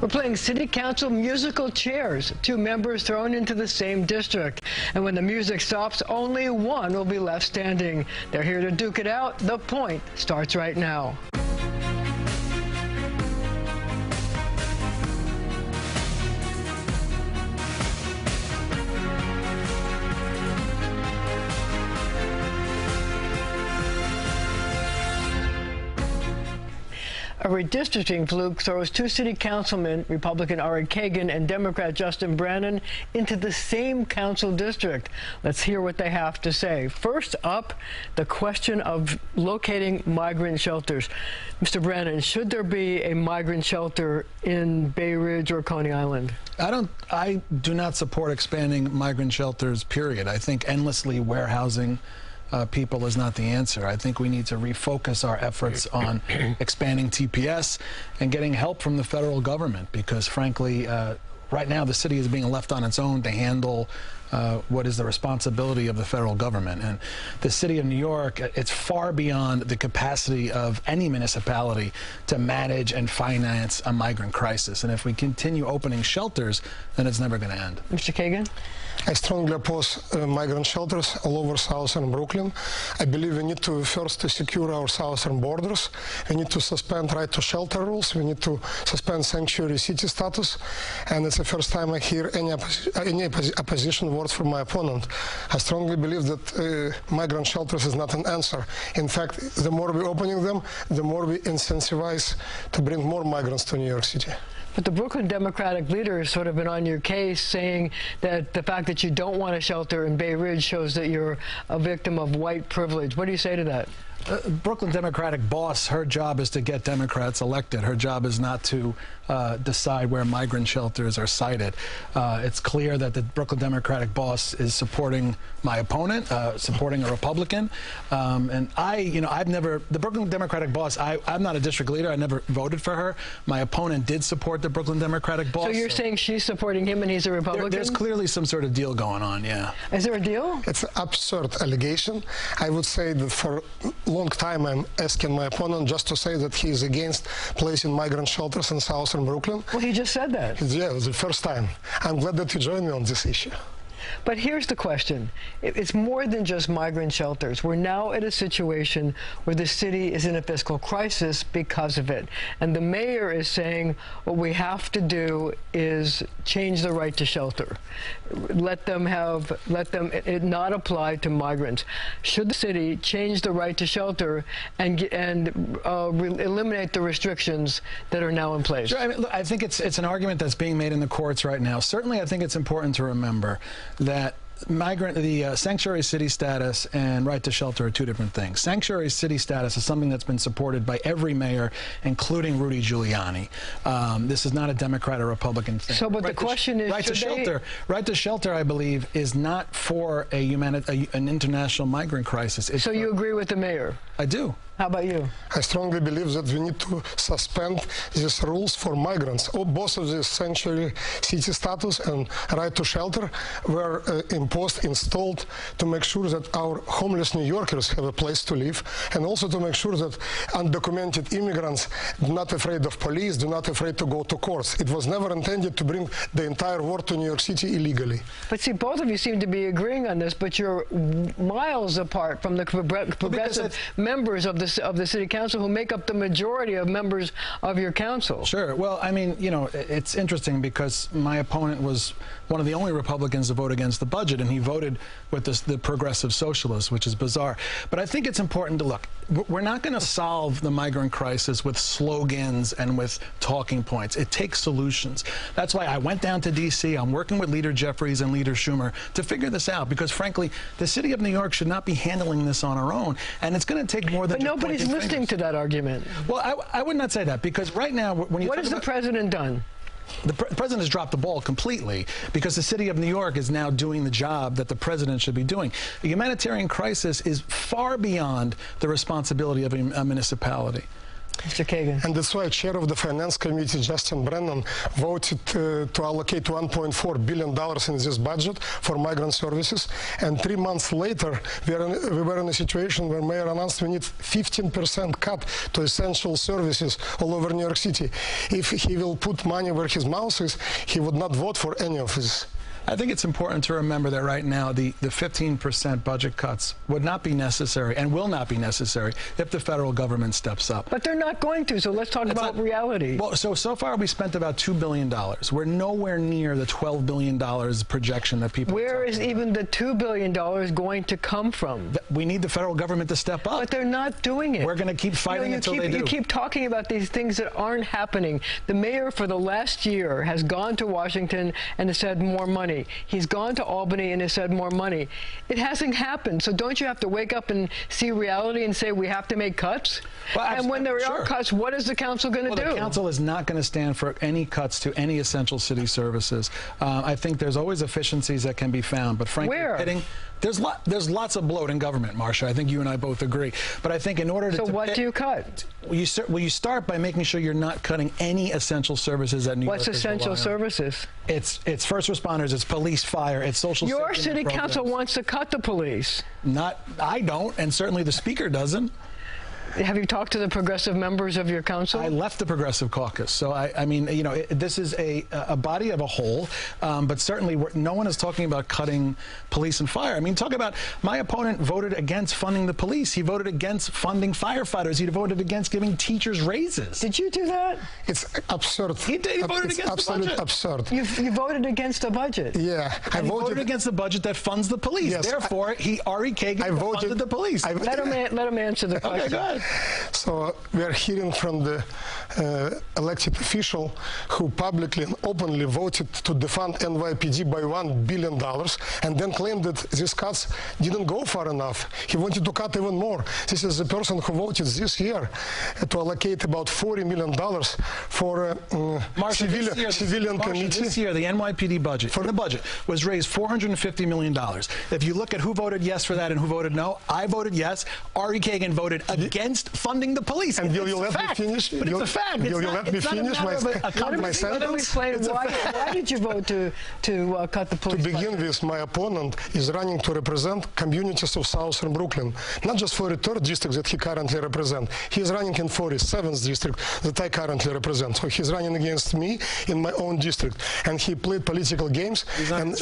We're playing City Council musical chairs. Two members thrown into the same district. And when the music stops, only one will be left standing. They're here to duke it out. The point starts right now. A redistricting fluke throws two city councilmen, Republican Kagan and Democrat Kagan Brannan, into the same council district. Let's hear what they have to say. First up, the question of locating migrant shelters. Mr. Brannan, should there be a migrant shelter in Bay Ridge or Coney Island? I do not support expanding migrant shelters, period. I think endlessly warehousing people is not the answer. I think we need to refocus our efforts on expanding TPS and getting help from the federal government, because frankly, right now the city is being left on its own to handle what is the responsibility of the federal government. And the city of New York, it's far beyond the capacity of any municipality to manage and finance a migrant crisis. And if we continue opening shelters, then it's never going to end. Mr. Kagan? I strongly oppose migrant shelters all over southern Brooklyn. I believe we need to first secure our southern borders. We need to suspend right to shelter rules. We need to suspend sanctuary city status. And it's the first time I hear any opposition words from my opponent. I strongly believe that migrant shelters is not an answer. In fact, the more we're opening them, the more we incentivize to bring more migrants to New York City. But the Brooklyn Democratic leader has sort of been on your case, saying that the fact that you don't want a shelter in Bay Ridge shows that you're a victim of white privilege. What do you say to that? Brooklyn Democratic boss, her job is to get Democrats elected. Her job is not to decide where migrant shelters are sited. It's clear that the Brooklyn Democratic boss is supporting my opponent, supporting a Republican. And the Brooklyn Democratic boss, I'm not a district leader. I never voted for her. My opponent did support the Brooklyn Democratic boss. So you're saying she's supporting him and he's a Republican? There's clearly some sort of deal going on, yeah. Is there a deal? It's an absurd allegation. I would say that for long time I'm asking my opponent just to say that he is against placing migrant shelters in southern Brooklyn. Well, he just said that. Yeah, it was the first time. I'm glad that you joined me on this issue. But here's the question. It's more than just migrant shelters. We're now at a situation where the city is in a fiscal crisis because of it. And the mayor is saying what we have to do is change the right to shelter. Let it not apply to migrants. Should the city change the right to shelter and eliminate the restrictions that are now in place? Sure, I mean, look, I think it's an argument that's being made in the courts right now. Certainly, I think it's important to remember that the sanctuary city status and right to shelter are two different things. Sanctuary city status is something that's been supported by every mayor, including Rudy Giuliani. This is not a Democrat or Republican thing. So, but the question is, right to shelter, I believe, is not for an international migrant crisis. So you agree with the mayor? I do. How about you? I strongly believe that we need to suspend these rules for migrants. Both of the sanctuary city status and right to shelter were installed to make sure that our homeless New Yorkers have a place to live, and also to make sure that undocumented immigrants are not afraid of police, do not afraid to go to courts. It was never intended to bring the entire world to New York City illegally. But see, both of you seem to be agreeing on this, but you're miles apart from the progressive members of the City Council who make up the majority of members of your council. Sure. Well, I mean, you know, it's interesting because my opponent was one of the only Republicans to vote against the budget, and he voted with the progressive socialists, which is bizarre. But I think it's important to look. We're not going to solve the migrant crisis with slogans and with talking points. It takes solutions. That's why I went down to D.C. I'm working with Leader Jeffries and Leader Schumer to figure this out, because frankly, the city of New York should not be handling this on our own, and it's going to take more than. But nobody's listening to that argument. Well, I would not say that, because right now, when you what has the president done? The president has dropped the ball completely, because the city of New York is now doing the job that the president should be doing. The humanitarian crisis is far beyond the responsibility of a municipality. Mr. Kagan. And that's why Chair of the Finance Committee, Justin Brannan, voted to allocate $1.4 billion in this budget for migrant services. And 3 months later, we were in a situation where Mayor announced we need 15% cut to essential services all over New York City. If he will put money where his mouth is, he would not vote for any of this. I think it's important to remember that right now the 15% budget cuts would not be necessary and will not be necessary if the federal government steps up. But they're not going to, so let's talk about reality. Well, so far we spent about $2 billion. We're nowhere near the $12 billion projection that people Where is even the $2 billion going to come from? We need the federal government to step up. But they're not doing it. We're going to keep fighting until they do. You keep talking about these things that aren't happening. The mayor for the last year has gone to Washington and has said more money. He's gone to Albany and has said more money. It hasn't happened. So don't you have to wake up and see reality and say we have to make cuts? Well, and when there are cuts, what is the council going to do? The council is not going to stand for any cuts to any essential city services. I think there's always efficiencies that can be found, but frankly, there's lots of bloat in government, Marcia. I think you and I both agree. But I think in order to... So what do you cut? Well, you start by making sure you're not cutting any essential services at New York. What's essential services? It's first responders, it's police, fire, it's social security. Your city council wants to cut the police. I don't, and certainly the speaker doesn't. Have you talked to the progressive members of your council? I left the Progressive Caucus, so I mean, you know, this is a body of a whole, but certainly no one is talking about cutting police and fire. I mean, talk about my opponent voted against funding the police. He voted against funding firefighters. He voted against giving teachers raises. Did you do that? It's absurd. He did. He voted against the budget. Absurd. You voted against the budget. Yeah, I voted against the budget that funds the police. Yes, therefore, Ari Kagan funded the police. Let him answer the question. Okay, go ahead. So we are hearing from the elected official who publicly and openly voted to defund NYPD by $1 billion and then claimed that these cuts didn't go far enough. He wanted to cut even more. This is the person who voted this year to allocate about $40 million for civilian committee. This year, the NYPD budget, for the budget, was raised $450 million. If you look at who voted yes for that and who voted no, I voted yes. Ari Kagan voted against funding the police. And will you let me finish? But it's a fact. Will you let me finish my sentence? Let me explain why did you vote to cut the police? To begin with, my opponent is running to represent communities of Southern Brooklyn, not just 43rd district that he currently represents. He is running in 47th district that I currently represent. So he's running against me in my own district. And he played political games and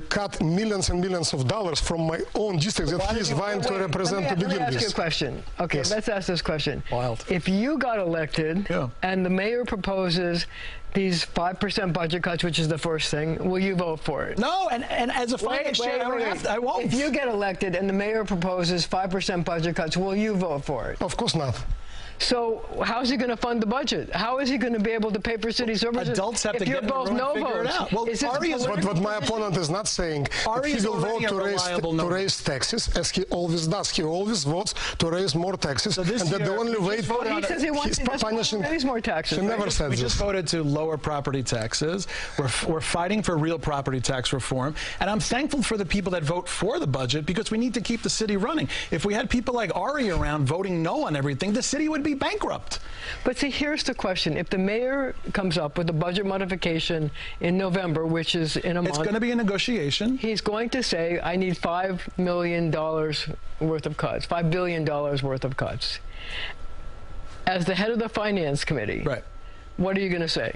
cut millions and millions of dollars from my own district that he is vying to represent to begin with. Let me ask you a question. Okay, yes. Let's ask this question. Wild. If you got elected and the mayor proposes these 5% budget cuts, which is the first thing, will you vote for it? No, and as a finance chair, I won't. If you get elected and the mayor proposes 5% budget cuts, will you vote for it? Of course not. So how is he going to fund the budget? How is he going to be able to pay for city services? Adults have to get both no figure it out. Well, what my opponent is not saying, he will vote to raise taxes, as he always does. He always votes to raise more taxes, and that the only way he says he wants to raise more taxes. He never said this. We just voted to lower property taxes. We're fighting for real property tax reform, and I'm thankful for the people that vote for the budget because we need to keep the city running. If we had people like Ari around voting no on everything, the city would be bankrupt. But see, here's the question. If the mayor comes up with a budget modification in November, which is in a month. It's going to be a negotiation. He's going to say, I need $5 million worth of cuts, $5 billion worth of cuts. As the head of the finance committee, what are you going to say?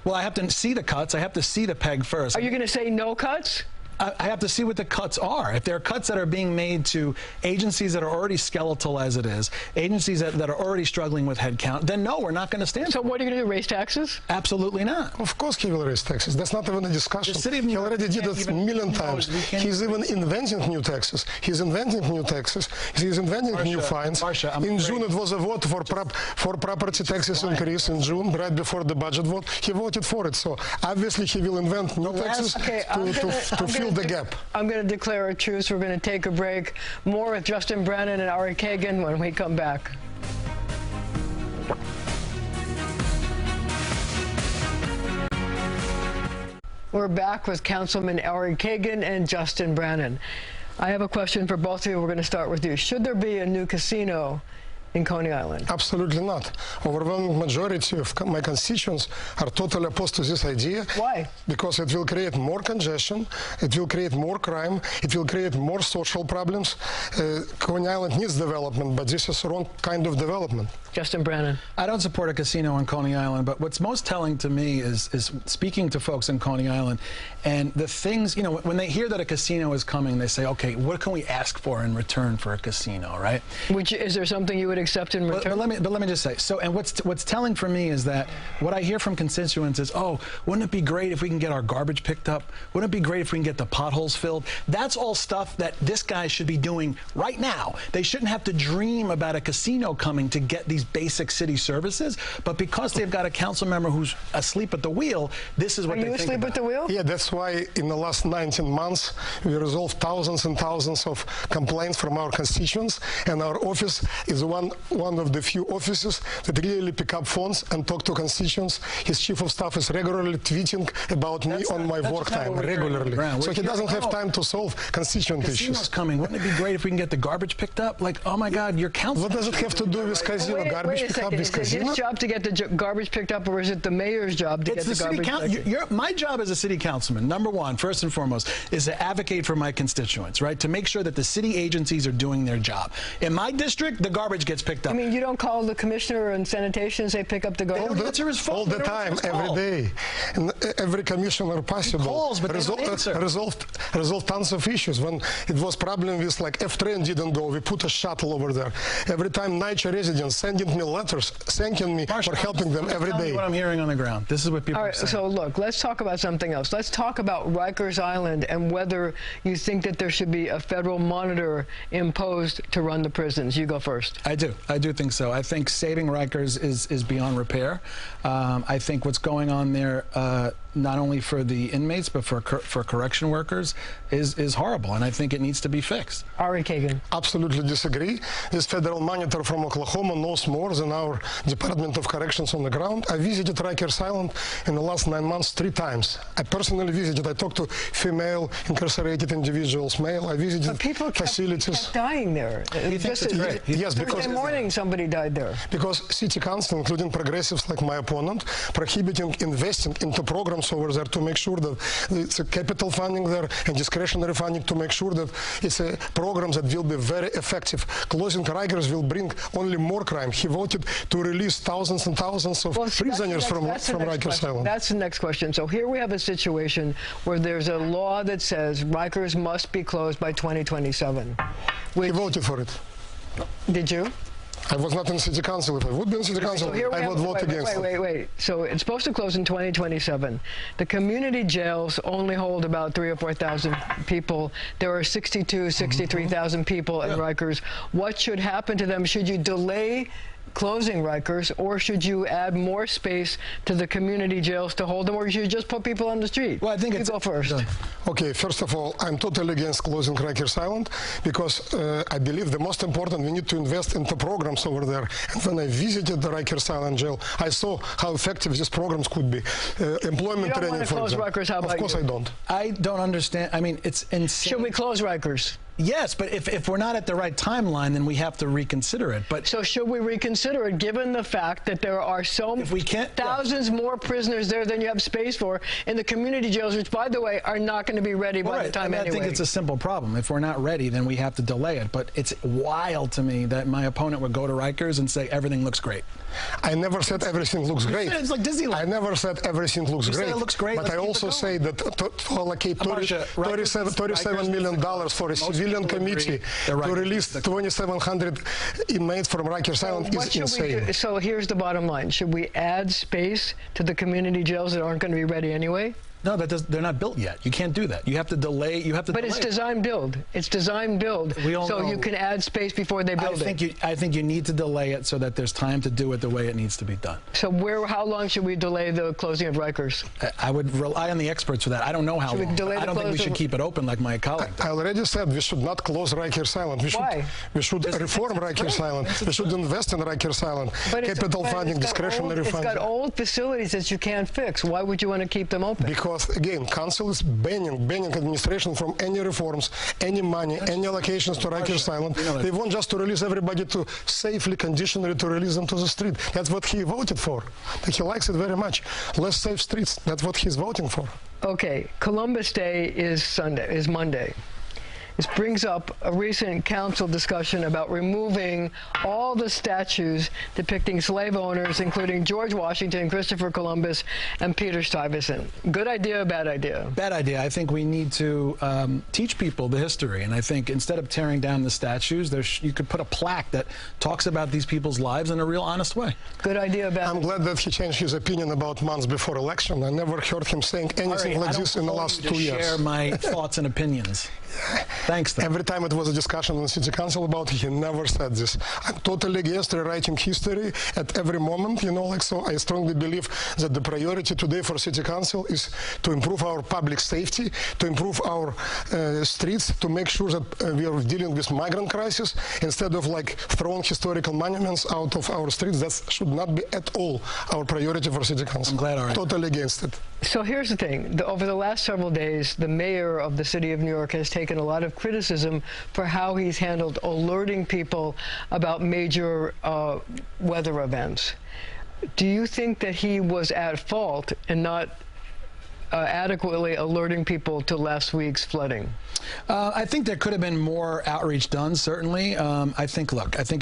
Well, I have to see the cuts. I have to see the peg first. Are you going to say no cuts? I have to see what the cuts are. If there are cuts that are being made to agencies that are already skeletal as it is, agencies that are already struggling with headcount, then no, we're not going to stand. So what are you going to do, raise taxes? Absolutely not. Of course he will raise taxes. That's not even a discussion. He already did it a million times. He's even inventing new taxes. He's inventing new taxes. He's inventing new fines. In June, it was a vote for property taxes increase in June, right before the budget vote. He voted for it. So obviously he will invent new taxes to fill the gap. I'm going to declare a truce. We're going to take a break. More with Justin Brannan and Ari Kagan when we come back. We're back with Councilman Ari Kagan and Justin Brannan. I have a question for both of you. We're going to start with you. Should there be a new casino in Coney Island? Absolutely not. Overwhelming majority of my constituents are totally opposed to this idea. Why? Because it will create more congestion, it will create more crime, it will create more social problems. Coney Island needs development, but this is the wrong kind of development. Justin Brannan. I don't support a casino on Coney Island, but what's most telling to me is speaking to folks in Coney Island, and the things, you know, when they hear that a casino is coming, they say, okay, what can we ask for in return for a casino, right? Which, is there something you would accept in return? But let me just say, so, and what's telling for me is that what I hear from constituents is, oh, wouldn't it be great if we can get our garbage picked up? Wouldn't it be great if we can get the potholes filled? That's all stuff that this guy should be doing right now. They shouldn't have to dream about a casino coming to get these basic city services, but because they've got a council member who's asleep at the wheel, this is what they think about. Are you asleep at the wheel? Yeah, that's why in the last 19 months we resolved thousands and thousands of complaints from our constituents, and our office is one of the few offices that really pick up phones and talk to constituents. His chief of staff is regularly tweeting about me on my work time, regularly. So he doesn't have time to solve constituent issues. Coming. Wouldn't it be great if we can get the garbage picked up? Like, oh my God, your council. What does it have to do with casino? Garbage picked up with casino? Is it his job to get the garbage picked up, or is it the mayor's job to get the garbage picked up? My job as a city councilman, number one, first and foremost, is to advocate for my constituents, right? To make sure that the city agencies are doing their job. In my district, the garbage gets picked up. I mean, you don't call the commissioner and sanitation and say pick up the garbage? All the time, every day. And every commissioner possible. Calls, but resolve tons of issues. When it was problem with like F-train didn't go, we put a shuttle over there. Every time NYC residents sending me letters, thanking me for helping them every day. What I'm hearing on the ground. This is what people are saying. So look, let's talk about something else. Let's talk about Rikers Island and whether you think that there should be a federal monitor imposed to run the prisons. You go first. I do think so. I think saving Rikers is beyond repair. I think what's going on there, not only for the inmates but for correction workers, is horrible, and I think it needs to be fixed. Ari Kagan. Absolutely disagree. This federal monitor from Oklahoma knows more than our Department of Corrections on the ground. I visited Rikers Island in the last 9 months 3 times. I personally visited. I talked to female incarcerated individuals, male. I visited facilities. Kept dying there. Yes, because Thursday morning somebody died there. Because City Council, including progressives like my opponent, prohibiting investing into programs over there to make sure that it's a capital funding there and discretionary funding to make sure that it's a program that will be very effective. Closing Rikers will bring only more crime. He voted to release thousands and thousands of prisoners from Rikers Island. That's the next question. So here we have a situation where there's a law that says Rikers must be closed by 2027. He voted for it. Did you? I was not in City Council. If I would be in City Council, I would vote against it. Wait. So it's supposed to close in 2027. The community jails only hold about 3,000 or 4,000 people. There are 63,000 people in Rikers. What should happen to them? Should you delay closing Rikers, or should you add more space to the community jails to hold them, or should you just put people on the street? Well, I think you go first. Okay, first of all, I'm totally against closing Rikers Island because I believe the most important, we need to invest into programs over there. And when I visited the Rikers Island jail, I saw how effective these programs could be. Employment training, for example. Rikers, how about of course you? I don't. I don't understand. I mean, it's insane. Should we close Rikers? Yes, but if we're not at the right timeline, then we have to reconsider it. But so should we reconsider it, given the fact that there are thousands more prisoners there than you have space for in the community jails, which, by the way, are not going to be ready by the time anyway? I think it's a simple problem. If we're not ready, then we have to delay it. But it's wild to me that my opponent would go to Rikers and say everything looks great. I never said everything looks great. It's like Disneyland. I never said everything looks great. It looks great. But I also say that to allocate $37 million for a civilian committee to release 2,700 inmates from Rikers Island is insane. So here's the bottom line. Should we add space to the community jails that aren't going to be ready anyway? No, they're not built yet. You can't do that. You have to delay. But it's design build. It's design build. So you can add space before they build it. I think you need to delay it so that there's time to do it the way it needs to be done. So how long should we delay the closing of Rikers? I would rely on the experts for that. I don't know how long. I don't think we should keep it open like my colleague. I already said we should not close Rikers Island. We should reform Rikers Island. We should invest in Rikers Island. Capital funding, discretionary funding. It's got old facilities that you can't fix. Why would you want to keep them open? Because because, again, council is banning administration from any reforms, any money, any allocations to Rikers Island. They want just to release everybody to safely, conditionally to release them to the street. That's what he voted for. He likes it very much. Less safe streets. That's what he's voting for. Okay, Columbus Day is Monday. This brings up a recent council discussion about removing all the statues depicting slave owners, including George Washington, Christopher Columbus, and Peter Stuyvesant. Good idea or bad idea? Bad idea. I think we need to teach people the history, and I think instead of tearing down the statues, you could put a plaque that talks about these people's lives in a real honest way. Good idea or bad idea? I'm glad that he changed his opinion about months before election. I never heard him saying anything like this in the last 2 years. Share my thoughts and opinions. Thanks. Every time it was a discussion on the city council about it, he never said this. I'm totally against rewriting history at every moment, so I strongly believe that the priority today for city council is to improve our public safety, to improve our streets, to make sure that we are dealing with migrant crisis instead of throwing historical monuments out of our streets. That should not be at all our priority for city council. I'm glad. All right. Totally against it. So here's the thing. Over the last several days, the mayor of the city of New York has taken a lot of criticism for how he's handled alerting people about major weather events. Do you think that he was at fault in not adequately alerting people to last week's flooding? I think there could have been more outreach done, certainly. I think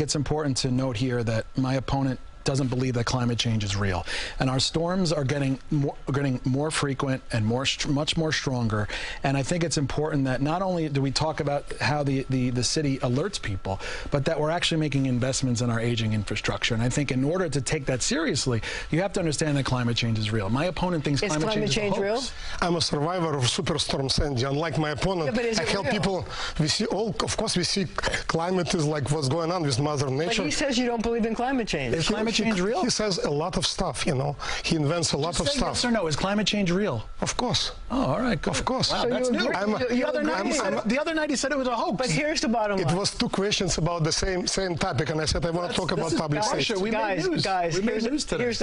it's important to note here that my opponent doesn't believe that climate change is real, and our storms are getting more frequent and much more stronger. And I think it's important that not only do we talk about how the city alerts people, but that we're actually making investments in our aging infrastructure. And I think in order to take that seriously, you have to understand that climate change is real. My opponent thinks climate change is a hoax. Real? I'm a survivor of Superstorm Sandy. Unlike my opponent, I help people. We see of course, we see climate is like what's going on with Mother Nature. But he says you don't believe in climate change. Is climate change real? He says a lot of stuff, He invents a lot of stuff. Yes or no? Is climate change real? Of course. Oh, all right. Good. Of course. Wow, that's new. The other night he said it was a hoax. But here's the bottom line. It was two questions about the same topic, and I said I want to talk about public safety. Guys,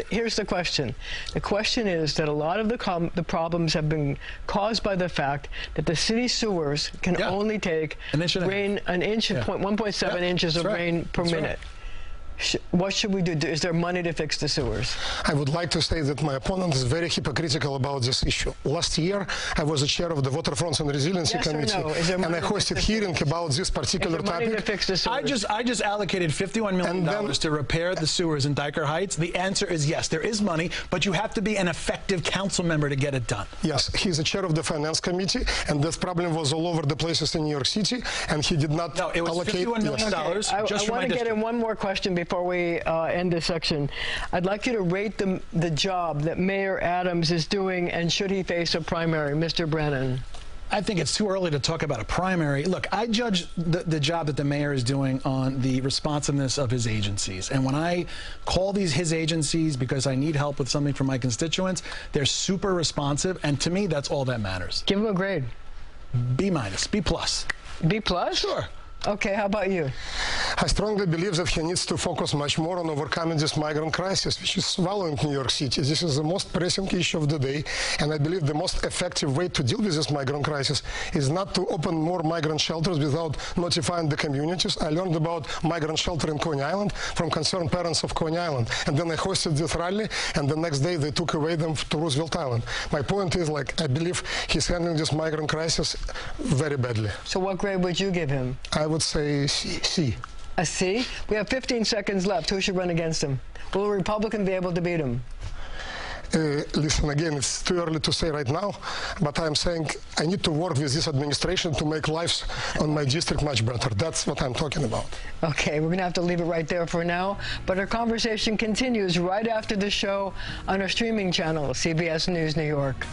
here's the question. The question is that a lot of the problems have been caused by the fact that the city sewers can only take rain 1.7 inches of rain per minute. What should we do? Is there money to fix the sewers? I would like to say that my opponent is very hypocritical about this issue. Last year, I was the chair of the Waterfronts and Resiliency Committee, and I hosted hearing about this particular topic. To fix the sewers? I just allocated $51 million to repair the sewers in Diker Heights. The answer is yes, there is money, but you have to be an effective council member to get it done. Yes, he's the chair of the Finance Committee, and this problem was all over the places in New York City, and he did not allocate. No, it was $51 million. I want to get in one more question before we end this section. I'd like you to rate the job that Mayor Adams is doing, and should he face a primary. Mr. Brannan. I think it's too early to talk about a primary. Look, I judge the job that the mayor is doing on the responsiveness of his agencies. And when I call his agencies because I need help with something from my constituents, they're super responsive. And to me, that's all that matters. Give him a grade. B-, B+. B+? Sure. Okay, how about you? I strongly believe that he needs to focus much more on overcoming this migrant crisis, which is swallowing New York City. This is the most pressing issue of the day, and I believe the most effective way to deal with this migrant crisis is not to open more migrant shelters without notifying the communities. I learned about migrant shelter in Coney Island from concerned parents of Coney Island, and then I hosted this rally, and the next day they took away them to Roosevelt Island. My point is, I believe he's handling this migrant crisis very badly. So what grade would you give him? I would say C. A C? We have 15 seconds left. Who should run against him? Will a Republican be able to beat him? Listen, again, it's too early to say right now, but I'm saying I need to work with this administration to make lives on my district much better. That's what I'm talking about. Okay, we're going to have to leave it right there for now, but our conversation continues right after the show on our streaming channel, CBS News New York.